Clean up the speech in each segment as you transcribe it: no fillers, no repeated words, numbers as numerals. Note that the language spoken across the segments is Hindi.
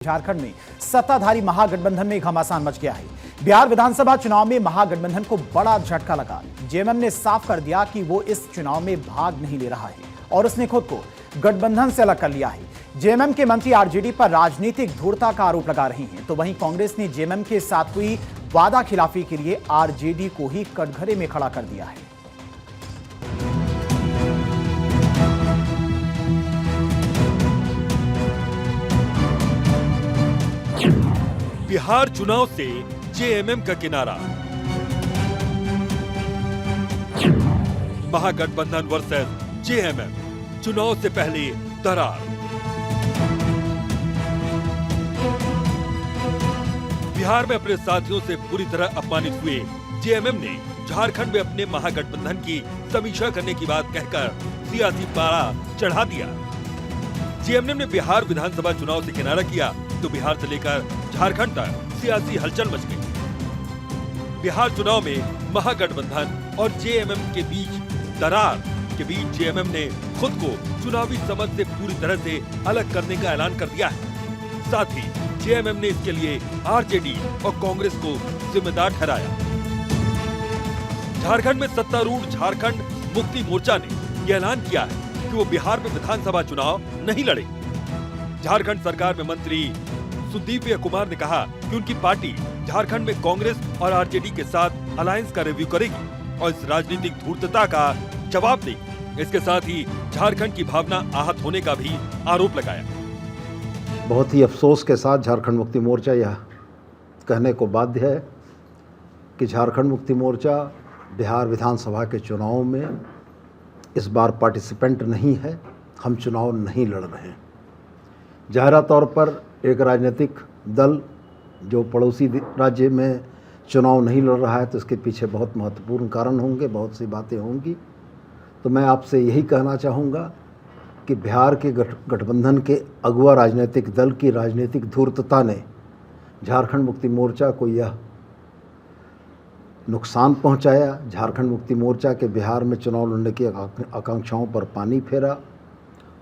झारखंड में सत्ताधारी महागठबंधन में घमासान मच गया है। बिहार विधानसभा चुनाव में महागठबंधन को बड़ा झटका लगा। जेएमएम ने साफ कर दिया कि वो इस चुनाव में भाग नहीं ले रहा है और उसने खुद को गठबंधन से अलग कर लिया है। जेएमएम के मंत्री आरजेडी पर राजनीतिक धूर्तता का आरोप लगा रहे हैं, तो वहीं कांग्रेस ने जेएमएम के साथ हुई वादा खिलाफी के लिए आरजेडी को ही कटघरे में खड़ा कर दिया है। बिहार चुनाव से जेएमएम का किनारा, महागठबंधन वर्सेस जेएमएम, चुनाव से पहले दरार। बिहार में अपने साथियों से बुरी तरह अपमानित हुए जेएमएम ने झारखंड में अपने महागठबंधन की समीक्षा करने की बात कहकर सियासी पारा चढ़ा दिया। जेएमएम ने बिहार विधानसभा चुनाव से किनारा किया तो बिहार से लेकर झारखंड तक सियासी हलचल मच गई। बिहार चुनाव में महागठबंधन और जेएमएम के बीच दरार के बीच जेएमएम ने खुद को चुनावी समझ से पूरी तरह से अलग करने का ऐलान कर दिया है। साथ ही जेएमएम ने इसके लिए आरजेडी और कांग्रेस को जिम्मेदार ठहराया। झारखंड में सत्तारूढ़ झारखंड मुक्ति मोर्चा ने यह ऐलान किया है कि वो बिहार में विधानसभा चुनाव नहीं लड़े। झारखंड सरकार में मंत्री सुदीव्य कुमार ने कहा कि उनकी पार्टी झारखंड में कांग्रेस और आरजेडी के साथ अलायंस का रिव्यू करेगी और इस राजनीतिक धूर्तता का जवाब देगी। इसके साथ ही झारखंड की भावना आहत होने का भी आरोप लगाया। बहुत ही अफसोस के साथ झारखंड मुक्ति मोर्चा यह कहने को बाध्य है कि झारखंड मुक्ति मोर्चा बिहार विधानसभा के चुनाव में इस बार पार्टिसिपेंट नहीं है। हम चुनाव नहीं लड़ रहे हैं। ज़ाहिरा तौर पर एक राजनीतिक दल जो पड़ोसी राज्य में चुनाव नहीं लड़ रहा है तो इसके पीछे बहुत महत्वपूर्ण कारण होंगे, बहुत सी बातें होंगी। तो मैं आपसे यही कहना चाहूँगा कि बिहार के गठबंधन के अगुआ राजनीतिक दल की राजनीतिक धूर्तता ने झारखंड मुक्ति मोर्चा को यह नुकसान पहुंचाया। झारखंड मुक्ति मोर्चा के बिहार में चुनाव लड़ने की आकांक्षाओं पर पानी फेरा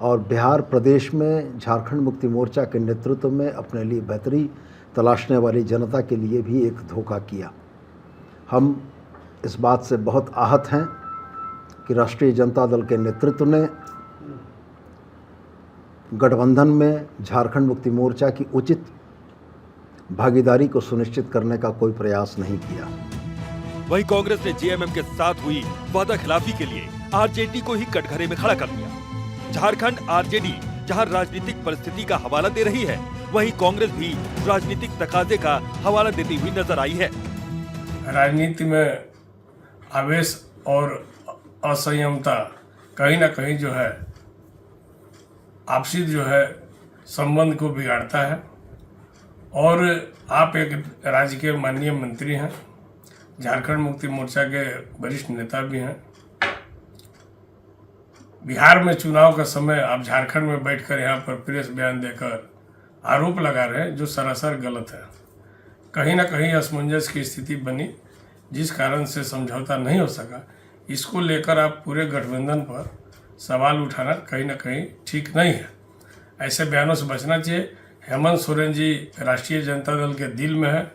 और बिहार प्रदेश में झारखंड मुक्ति मोर्चा के नेतृत्व में अपने लिए बेहतरी तलाशने वाली जनता के लिए भी एक धोखा किया। हम इस बात से बहुत आहत हैं कि राष्ट्रीय जनता दल के नेतृत्व ने गठबंधन में झारखंड मुक्ति मोर्चा की उचित भागीदारी को सुनिश्चित करने का कोई प्रयास नहीं किया। वहीं कांग्रेस ने जेएमएम के साथ हुई वादा खिलाफी के लिए आरजेडी को ही कटघरे में खड़ा कर दिया। झारखंड आरजेडी जहां राजनीतिक परिस्थिति का हवाला दे रही है, वहीं कांग्रेस भी राजनीतिक तकाजे का हवाला देती हुई नजर आई है। राजनीति में आवेश और असंयमता कहीं ना कहीं जो है आपसी जो है संबंध को बिगाड़ता है। और आप एक राज्य के माननीय मंत्री हैं, झारखंड मुक्ति मोर्चा के वरिष्ठ नेता भी हैं। बिहार में चुनाव का समय आप झारखंड में बैठकर यहाँ पर प्रेस बयान देकर आरोप लगा रहे हैं, जो सरासर गलत है। कहीं ना कहीं असमंजस की स्थिति बनी, जिस कारण से समझौता नहीं हो सका। इसको लेकर आप पूरे गठबंधन पर सवाल उठाना कहीं ना कहीं ठीक नहीं है। ऐसे बयानों से बचना चाहिए। हेमंत सोरेन जी राष्ट्रीय जनता दल के दिल में है।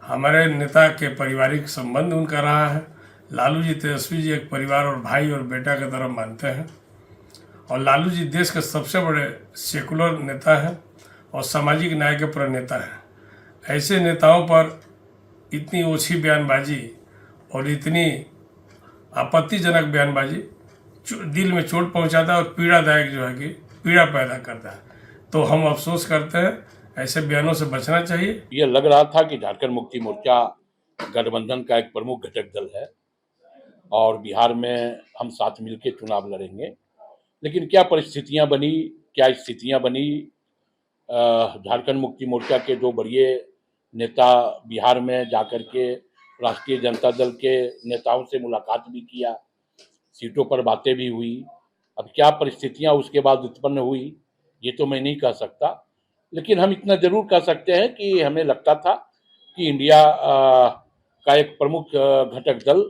हमारे नेता के पारिवारिक संबंध उनका रहा है। लालू जी तेजस्वी जी एक परिवार और भाई और बेटा की तरह मानते हैं और लालू जी देश के सबसे बड़े सेकुलर नेता हैं और सामाजिक न्याय के प्रणेता हैं। ऐसे नेताओं पर इतनी ओछी बयानबाजी और इतनी आपत्तिजनक बयानबाजी दिल में चोट पहुंचाता है और पीड़ादायक जो है कि पीड़ा पैदा करता है। तो हम अफसोस करते हैं, ऐसे बयानों से बचना चाहिए। ये लग रहा था कि झारखंड मुक्ति मोर्चा गठबंधन का एक प्रमुख घटक दल है और बिहार में हम साथ मिलकर चुनाव लड़ेंगे, लेकिन क्या परिस्थितियां बनी, क्या स्थितियां बनी। झारखंड मुक्ति मोर्चा के दो बड़े नेता बिहार में जाकर के राष्ट्रीय जनता दल के नेताओं से मुलाकात भी किया, सीटों पर बातें भी हुई। अब क्या परिस्थितियां उसके बाद उत्पन्न हुई ये तो मैं नहीं कह सकता, लेकिन हम इतना जरूर कह सकते हैं कि हमें लगता था कि इंडिया का एक प्रमुख घटक दल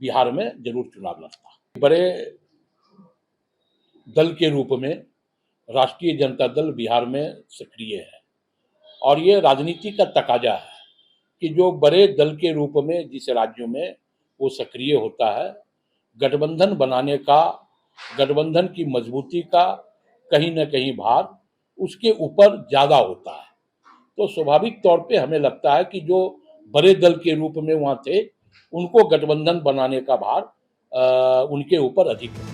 बिहार में जरूर चुनाव लड़ता। बड़े दल के रूप में राष्ट्रीय जनता दल बिहार में सक्रिय है और ये राजनीति का तकाजा है कि जो बड़े दल के रूप में जिस राज्यों में वो सक्रिय होता है, गठबंधन बनाने का, गठबंधन की मजबूती का कहीं न कहीं भार उसके ऊपर ज़्यादा होता है। तो स्वाभाविक तौर पे हमें लगता है कि जो बड़े दल के रूप में वहाँ थे, उनको गठबंधन बनाने का भार उनके ऊपर अधिक है।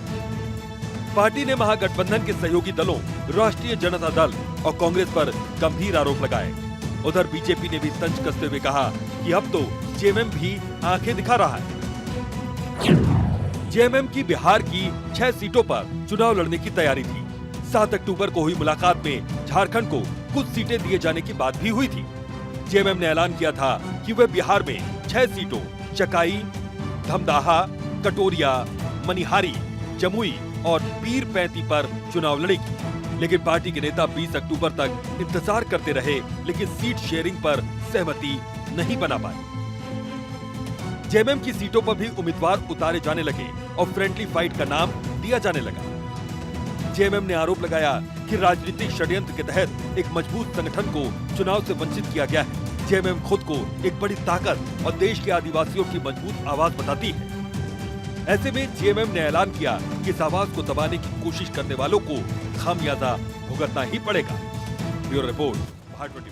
पार्टी ने महागठबंधन के सहयोगी दलों राष्ट्रीय जनता दल और कांग्रेस पर गंभीर आरोप लगाए। उधर बीजेपी ने भी तंज कसते हुए कहा कि अब तो जेएमएम भी आंखें दिखा रहा है। जेएमएम की बिहार की 6 सीटों पर चुनाव लड़ने की तैयारी थी। 7 अक्टूबर को हुई मुलाकात में झारखंड को कुछ सीटें दिए जाने की बात भी हुई थी। जेएमएम ने ऐलान किया था कि वह बिहार में 6 सीटों चकाई, धमदाहा, कटोरिया, मनिहारी, जमुई और पीरपैंती पर चुनाव लड़ेगी। लेकिन पार्टी के नेता 20 अक्टूबर तक इंतजार करते रहे, लेकिन सीट शेयरिंग पर सहमति नहीं बना पाए। जेएमएम की सीटों पर भी उम्मीदवार उतारे जाने लगे और फ्रेंडली फाइट का नाम दिया जाने लगा। जेएमएम ने आरोप लगाया कि राजनीतिक षड्यंत्र के तहत एक मजबूत संगठन को चुनाव से वंचित किया गया है। जेएमएम खुद को एक बड़ी ताकत और देश के आदिवासियों की मजबूत आवाज बताती है। ऐसे में जेएमएम ने ऐलान किया कि इस आवाज को दबाने की कोशिश करने वालों को खामियाजा भुगतना ही पड़ेगा। Bureau report, Bharat 24।